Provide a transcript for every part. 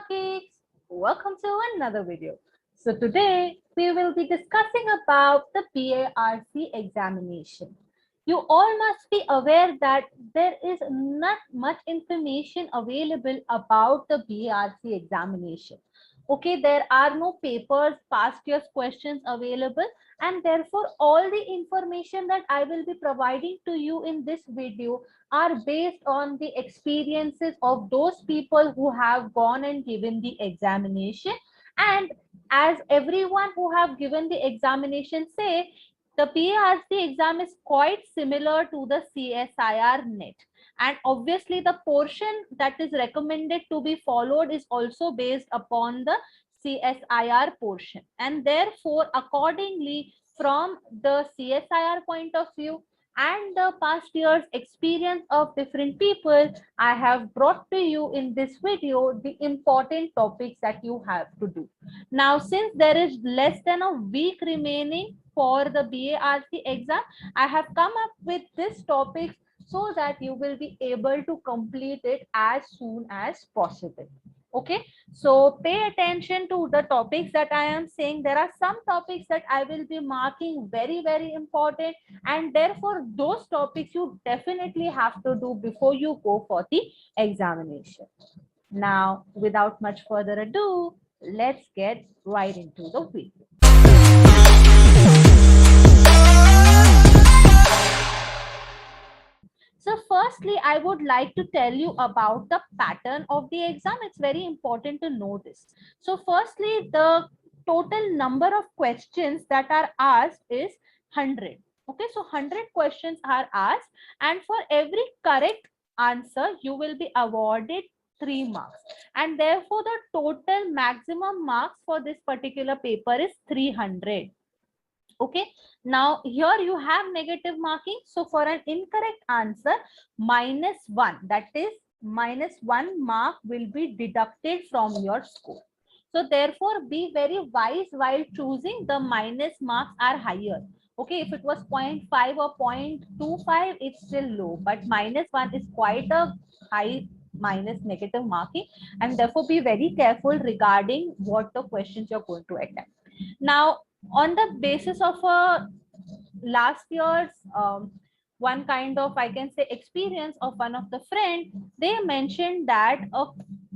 Geeks, welcome to another video. So today we will be discussing about the BARC examination. You all must be aware that there is not much information available about the BARC examination. Okay, there are no papers, past year's questions available, and therefore all the information that I will be providing to you in this video are based on the experiences of those people who have gone and given the examination. And as everyone who have given the examination say, the PARC exam is quite similar to the CSIR net, and obviously the portion that is recommended to be followed is also based upon the CSIR portion, and therefore accordingly from the CSIR point of view and the past year's experience of different people, I have brought to you in this video the important topics that you have to do. Now, since there is less than a week remaining for the BARC exam, I have come up with this topic so that you will be able to complete it as soon as possible. Okay, so pay attention to the topics that I am saying. There are some topics that I will be marking very important, and therefore those topics you definitely have to do before you go for the examination. Now, without much further ado, let's get right into the video. So firstly, I would like to tell you about the pattern of the exam. It's very important to know this. So firstly, the total number of questions that are asked is 100. Okay, so 100 questions are asked, and for every correct answer, you will be awarded 3 marks. And therefore, the total maximum marks for this particular paper is 300. Okay, now here you have negative marking. So for an incorrect answer, -1, that is -1 mark will be deducted from your score. So therefore be very wise while choosing. The minus marks are higher. Okay, if it was 0.5 or 0.25, it's still low, but -1 is quite a high minus negative marking, and therefore be very careful regarding what the questions you're going to attempt. Now, on the basis of a last year's one kind of, I can say, experience of one of the friend, they mentioned that a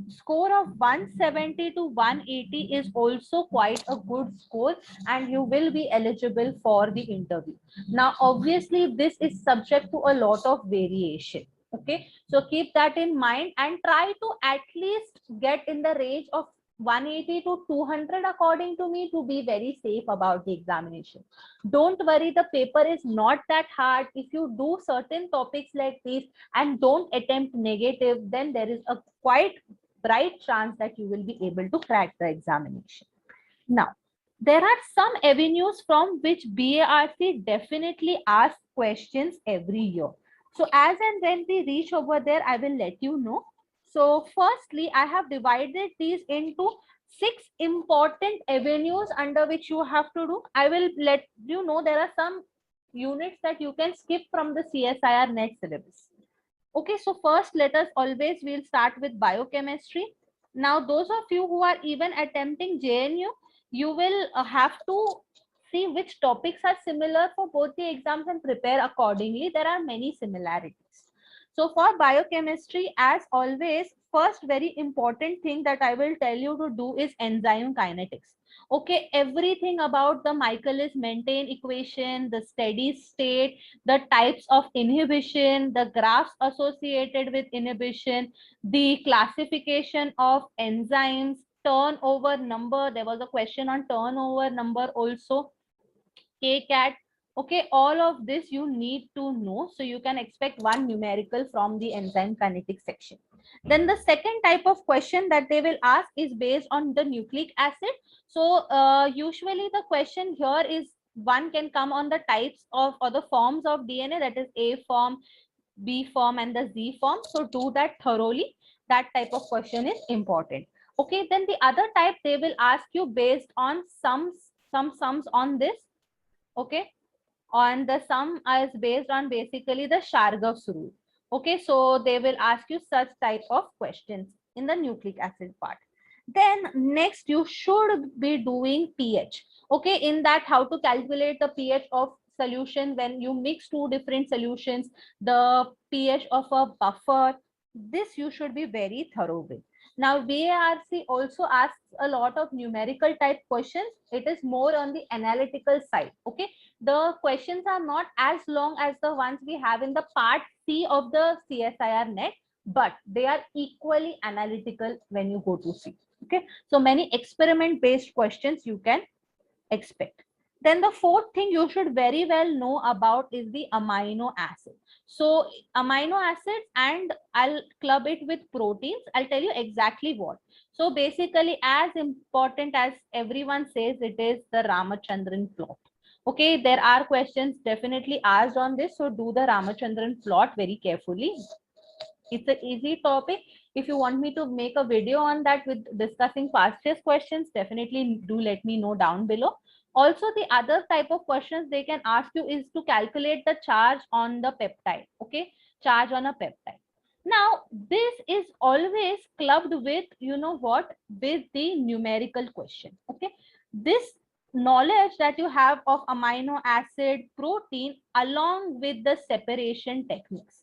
score of 170 to 180 is also quite a good score, and you will be eligible for the interview. Now obviously this is subject to a lot of variation. Okay, so keep that in mind and try to at least get in the range of 180 to 200 according to me, to be very safe about the examination. Don't worry, the paper is not that hard. If you do certain topics like this and don't attempt negative, then there is a quite bright chance that you will be able to crack the examination. Now, there are some avenues from which BARC definitely asks questions every year. So as and when we reach over there, I will let you know. So firstly, I have divided these into 6 important avenues under which you have to do. I will let you know there are some units that you can skip from the CSIR net syllabus. Okay, so first let us always, we'll start with biochemistry. Now, those of you who are even attempting JNU, you will have to see which topics are similar for both the exams and prepare accordingly. There are many similarities. So for biochemistry, as always, first very important thing that I will tell you to do is enzyme kinetics. Okay, everything about the Michaelis-Menten equation, the steady state, the types of inhibition, the graphs associated with inhibition, the classification of enzymes, turnover number. There was a question on turnover number also, KCAT. Okay, all of this you need to know, so you can expect one numerical from the enzyme kinetics section. Then the second type of question that they will ask is based on the nucleic acid. So usually the question here is, one can come on the types of or the forms of DNA, that is A form, B form and the Z form. So do that thoroughly. That type of question is important. Okay, then the other type they will ask you based on some sums on this. Okay, on the sum is based on basically the Chargaff's rule. Okay, so they will ask you such type of questions in the nucleic acid part. Then next you should be doing pH. Okay, in that how to calculate the pH of solution when you mix two different solutions, the pH of a buffer. This you should be very thorough with. Now VARC also asks a lot of numerical type questions. It is more on the analytical side. Okay, the questions are not as long as the ones we have in the part C of the CSIR net, but they are equally analytical when you go to C. Okay, so many experiment based questions you can expect. Then the fourth thing you should very well know about is the amino acid. So amino acids, and I'll club it with proteins. I'll tell you exactly what. So basically, as important as everyone says, it is the Ramachandran plot. Okay, there are questions definitely asked on this, so do the Ramachandran plot very carefully. It's an easy topic. If you want me to make a video on that with discussing past year's questions, definitely do let me know down below. Also, the other type of questions they can ask you is to calculate the charge on the peptide. Okay, charge on a peptide. Now, this is always clubbed with, you know what, with the numerical question. Okay, this knowledge that you have of amino acid, protein, along with the separation techniques.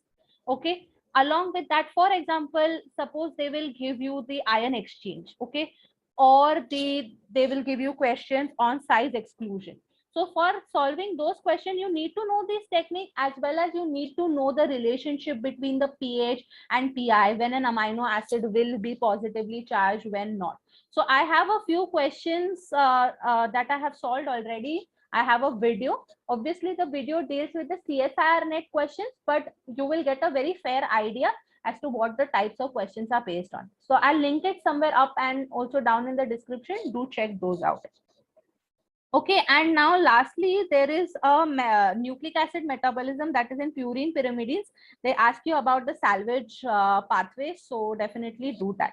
Okay, along with that, for example, suppose they will give you the ion exchange. Okay, or they will give you questions on size exclusion. So for solving those questions, you need to know this technique, as well as you need to know the relationship between the pH and pi, when an amino acid will be positively charged, when not. So I have a few questions that I have solved already. I have a video. Obviously, the video deals with the CSIR net questions, but you will get a very fair idea as to what the types of questions are based on. So I'll link it somewhere up and also down in the description. Do check those out. Okay, and now lastly, there is a nucleic acid metabolism that is in purine pyrimidines. They ask you about the salvage pathway, so definitely do that.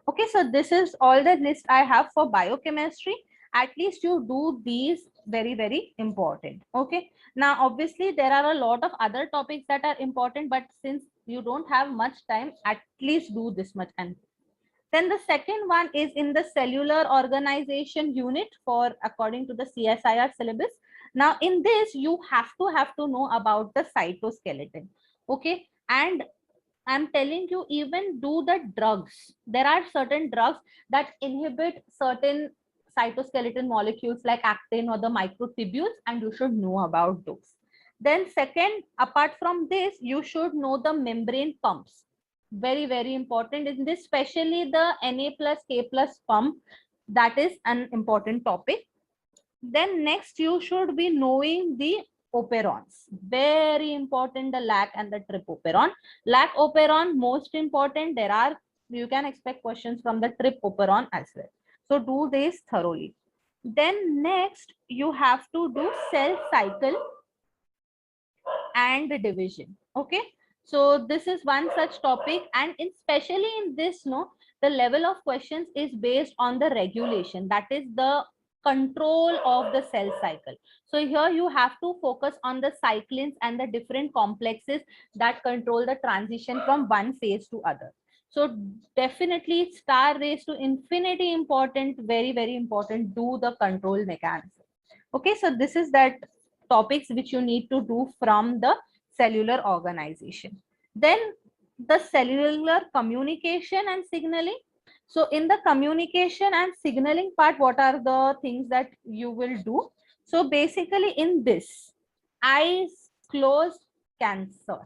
Okay, so this is all the list I have for biochemistry. At least you do these, very, very important. Okay, now obviously there are a lot of other topics that are important, but since you don't have much time, at least do this much. And then the second one is in the cellular organization unit for according to the CSIR syllabus. Now in this you have to know about the cytoskeleton. Okay, and I'm telling you, even do the drugs. There are certain drugs that inhibit certain cytoskeleton molecules like actin or the microtubules, and you should know about those. Then second, apart from this, you should know the membrane pumps. Very, very important in this, especially the Na plus K plus pump. That is an important topic. Then next, you should be knowing the operons. Very important, the lac and the trip operon. Lac operon, most important. There are, you can expect questions from the trip operon as well. So do this thoroughly. Then next, you have to do cell cycle and division. Okay, so this is one such topic, and especially in this, no, the level of questions is based on the regulation, that is the control of the cell cycle. So here you have to focus on the cyclins and the different complexes that control the transition from one phase to other. So definitely star raised to infinity important, very, very important. Do the control mechanism. Okay, so this is that topics which you need to do from the cellular organization. Then the cellular communication and signaling. So in the communication and signaling part, what are the things that you will do? So basically in this, eyes closed cancer.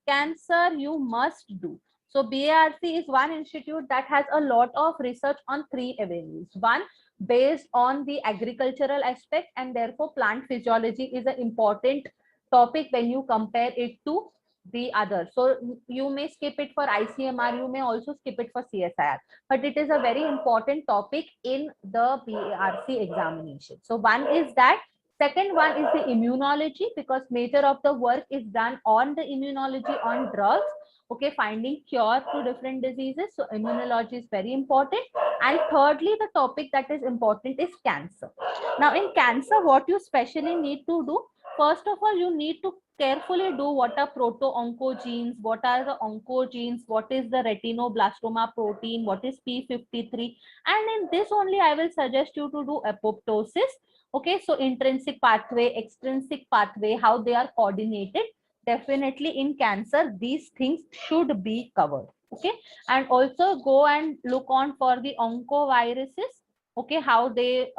Cancer you must do. So BARC is one institute that has a lot of research on three avenues. One, based on the agricultural aspect, and therefore plant physiology is an important topic when you compare it to the other. So you may skip it for ICMR, you may also skip it for CSIR, but it is a very important topic in the BARC examination. So one is that. Second one is the immunology, because major of the work is done on the immunology, on drugs. Okay, finding cure to different diseases. So immunology is very important. And thirdly, the topic that is important is cancer. Now in cancer, what you specially need to do, first of all, you need to carefully do what are proto-oncogenes, what are the oncogenes, what is the retinoblastoma protein, what is P53. And in this only, I will suggest you to do apoptosis. Okay, so intrinsic pathway, extrinsic pathway, how they are coordinated. Definitely in cancer, these things should be covered. Okay, and also go and look on for the oncoviruses. Okay, how they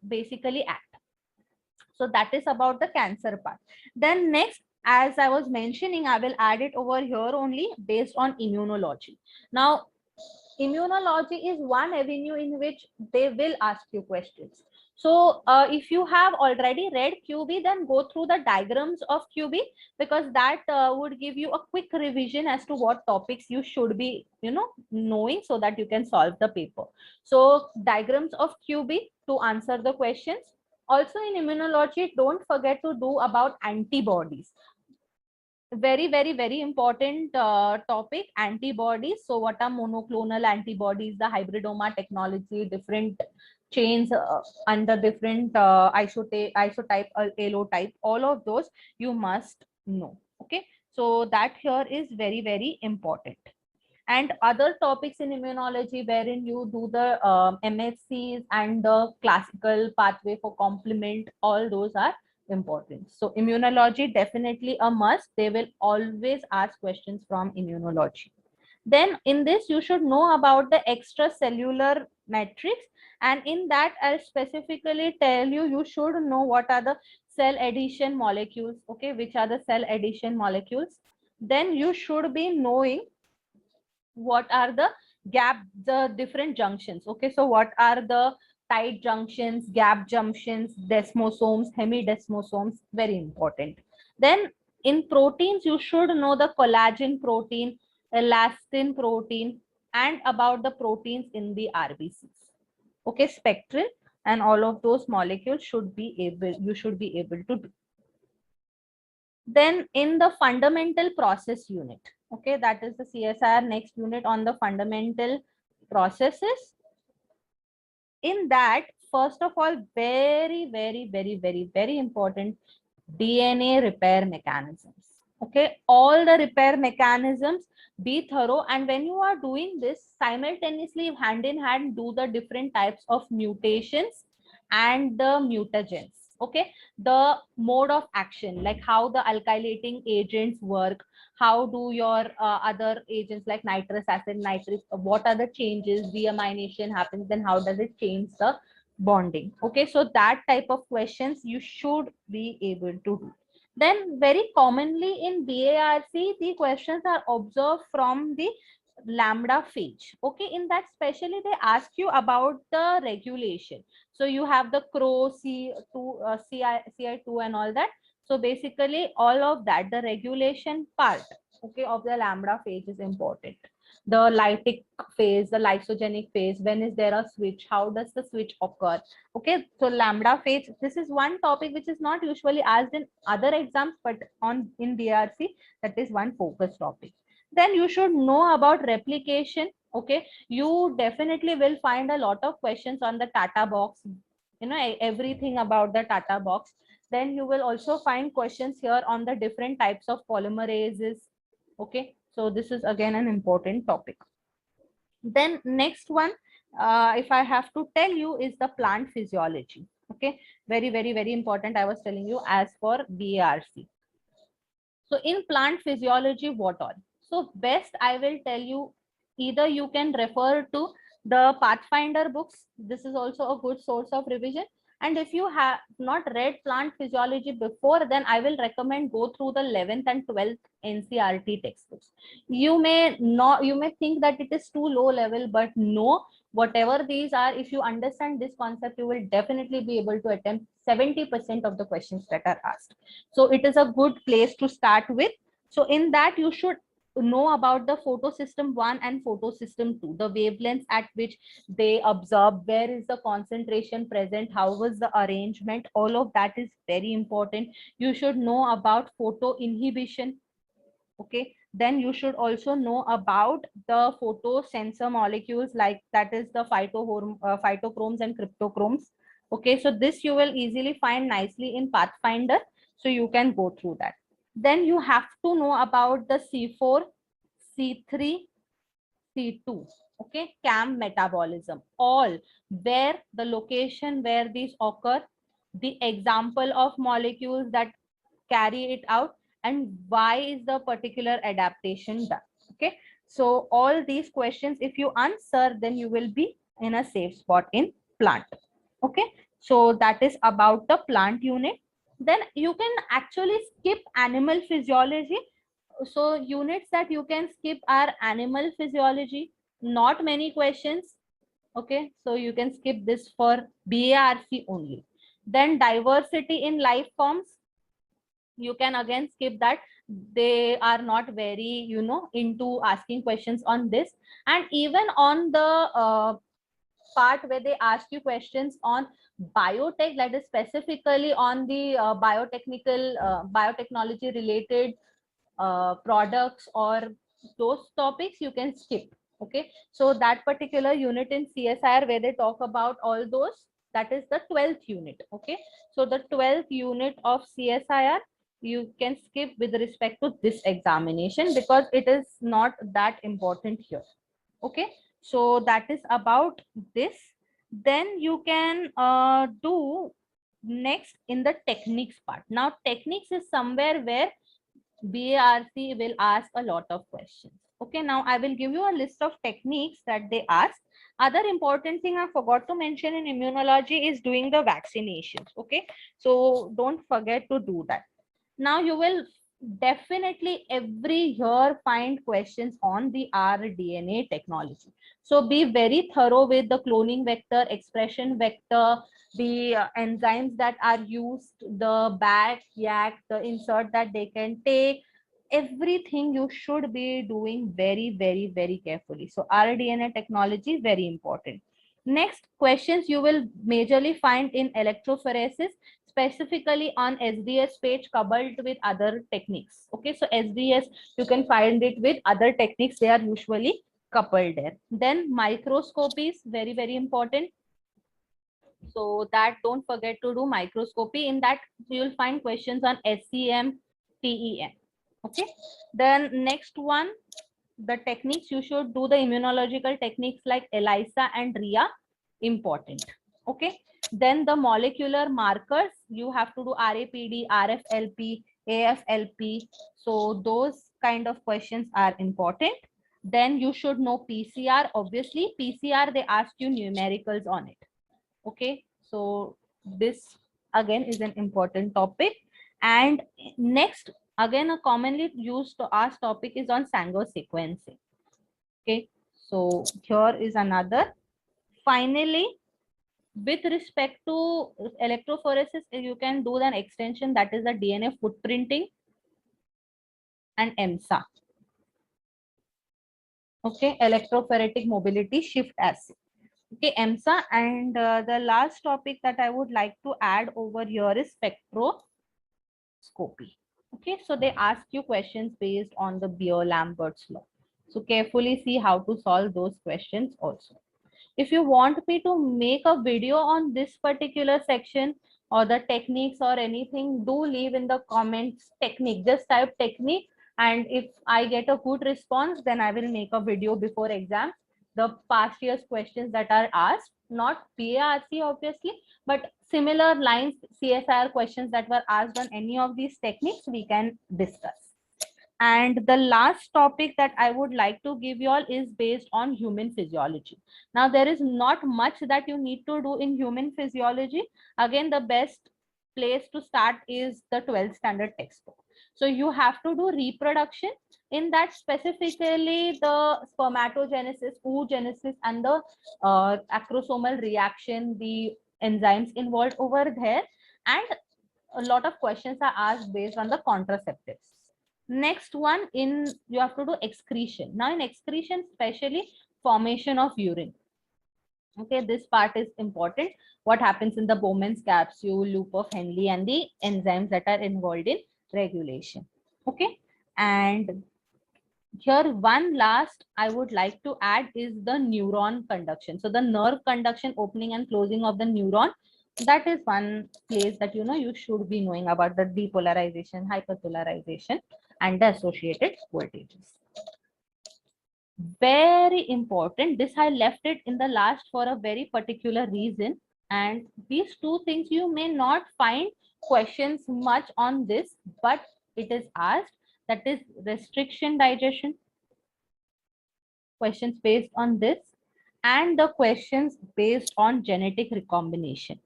basically act. So that is about the cancer part. Then next, as I was mentioning, I will add it over here only based on immunology. Now, immunology is one avenue in which they will ask you questions. So if you have already read QB, then go through the diagrams of QB, because that would give you a quick revision as to what topics you should be, knowing, so that you can solve the paper. So diagrams of QB to answer the questions. Also in immunology, don't forget to do about antibodies. Very, very, very important topic, antibodies. So what are monoclonal antibodies, the hybridoma technology, different chains under different isotype, allotype, all of those you must know. Okay, so that here is very, very important. And other topics in immunology wherein you do the MSCs and the classical pathway for complement, all those are important. So immunology definitely a must. They will always ask questions from immunology. Then in this, you should know about the extracellular matrix. And in that, I'll specifically tell you, you should know what are the cell adhesion molecules. Okay, which are the cell adhesion molecules. Then you should be knowing what are the different junctions. Okay, so what are the tight junctions, gap junctions, desmosomes, hemidesmosomes, very important. Then in proteins, you should know the collagen protein, elastin protein, and about the proteins in the RBCs. Okay, spectral and all of those molecules you should be able to do. Then in the fundamental process unit, okay, that is the CSIR next unit on the fundamental processes. In that, first of all, very, very, very, very, very important, DNA repair mechanisms. Okay, all the repair mechanisms, be thorough. And when you are doing this, simultaneously, hand in hand, do the different types of mutations and the mutagens. Okay, the mode of action, like how the alkylating agents work, how do your other agents like nitrous acid, nitrous, what are the changes, deamination happens, then how does it change the bonding. Okay, so that type of questions you should be able to do. Then very commonly in BARC, the questions are observed from the lambda phage. Okay, in that specially they ask you about the regulation. So you have the CRO, C2, CI2 and all that. So basically all of that, the regulation part, okay, of the lambda phase is important. The lytic phase, the lysogenic phase, when is there a switch, how does the switch occur? Okay, so lambda phase, this is one topic which is not usually asked in other exams, but in BRC, that is one focus topic. Then you should know about replication. Okay, you definitely will find a lot of questions on the Tata box, everything about the Tata box. Then you will also find questions here on the different types of polymerases. Okay, so this is again an important topic. Then next one, if I have to tell you, is the plant physiology. Okay, very, very, very important. I was telling you as for BARC. So in plant physiology, what all? So best I will tell you, either you can refer to the Pathfinder books. This is also a good source of revision. And if you have not read plant physiology before, then I will recommend go through the 11th and 12th NCRT textbooks. You may think that it is too low level, but no, whatever these are, if you understand this concept, you will definitely be able to attempt 70% of the questions that are asked. So it is a good place to start with. So in that, you should know about the photosystem 1 and photosystem 2, the wavelengths at which they observe, where is the concentration present, how was the arrangement, all of that is very important. You should know about photo inhibition. Okay, then you should also know about the photosensor molecules, like that is the phytochromes and cryptochromes. Okay, so this you will easily find nicely in Pathfinder, so you can go through that. Then you have to know about the C4, C3, C2. Okay, CAM metabolism, all where the location where these occur, the example of molecules that carry it out, and why is the particular adaptation done. Okay, so all these questions, if you answer, then you will be in a safe spot in plant. Okay, so that is about the plant unit. Then you can actually skip animal physiology. So units that you can skip are animal physiology, not many questions. Okay, so you can skip this for BARC only. Then diversity in life forms, you can again skip that. They are not very, into asking questions on this. And even on the part where they ask you questions on biotech, that is specifically on the biotechnology related products or those topics, you can skip. Okay, so that particular unit in CSIR where they talk about all those, that is the 12th unit. Okay, so the 12th unit of CSIR you can skip with respect to this examination because it is not that important here. Okay, so that is about this. Then you can do next in the techniques part. Now techniques is somewhere where BARC will ask a lot of questions. Okay, now I will give you a list of techniques that they ask. Other important thing I forgot to mention in immunology is doing the vaccinations. Okay, so don't forget to do that. Now you will definitely every year find questions on the rDNA technology. So be very thorough with the cloning vector, expression vector, the enzymes that are used, the back, yak, the insert that they can take. Everything you should be doing very, very, very carefully. So rDNA technology is very important. Next questions you will majorly find in electrophoresis, specifically on SDS page coupled with other techniques. Okay, so SDS, you can find it with other techniques. They are usually coupled there. Then microscopy is very, very important. So that don't forget to do microscopy. In that you will find questions on SCM, TEM. Okay, then next one, the techniques you should do the immunological techniques like ELISA and RIA, important. Okay, then the molecular markers, you have to do RAPD, RFLP, AFLP. So those kind of questions are important. Then you should know PCR. Obviously PCR, they ask you numericals on it. Okay, so this again is an important topic. And next, again a commonly used to ask topic is on Sanger sequencing. Okay, so here is another. Finally, with respect to electrophoresis, you can do an extension, that is the DNA footprinting and EMSA. Okay, electrophoretic mobility shift assay. Okay, EMSA. And the last topic that I would like to add over here is spectroscopy. Okay, so they ask you questions based on the Beer-Lambert's law. So carefully see how to solve those questions also. If you want me to make a video on this particular section or the techniques or anything, do leave in the comments technique. Just type technique, and if I get a good response, then I will make a video before exam. The past year's questions that are asked, not BARC obviously, but similar lines, CSIR questions that were asked on any of these techniques, we can discuss. And the last topic that I would like to give you all is based on human physiology. Now, there is not much that you need to do in human physiology. Again, the best place to start is the 12th standard textbook. So you have to do reproduction. In that, specifically the spermatogenesis, oogenesis, and the acrosomal reaction, the enzymes involved over there. And a lot of questions are asked based on the contraceptives. Next one, in you have to do excretion. Now in excretion, especially formation of urine. Okay, this part is important. What happens in the Bowman's capsule, loop of Henle, and the enzymes that are involved in regulation. Okay, and here one last I would like to add is the neuron conduction. So the nerve conduction, opening and closing of the neuron, That is one place that you should be knowing about the depolarization, hyperpolarization, and the associated voltages. Very important. This I left it in the last for a very particular reason. And these two things you may not find questions much on this, but it is asked. That is restriction digestion, questions based on this, and the questions based on genetic recombination.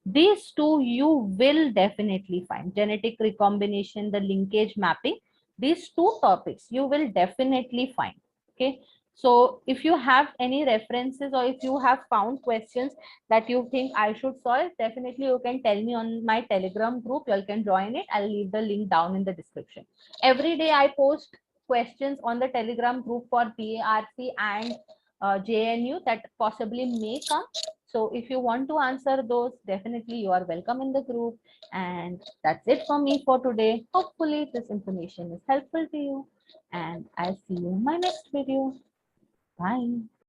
These two you will definitely find. Genetic recombination, the linkage mapping, these two topics you will definitely find. Okay. So if you have any references or if you have found questions that you think I should solve, definitely you can tell me on my Telegram group. You can join it. I'll leave the link down in the description. Every day I post questions on the Telegram group for PARC and JNU that possibly may come. So if you want to answer those, definitely you are welcome in the group. And that's it for me for today. Hopefully this information is helpful to you. And I'll see you in my next video. Bye.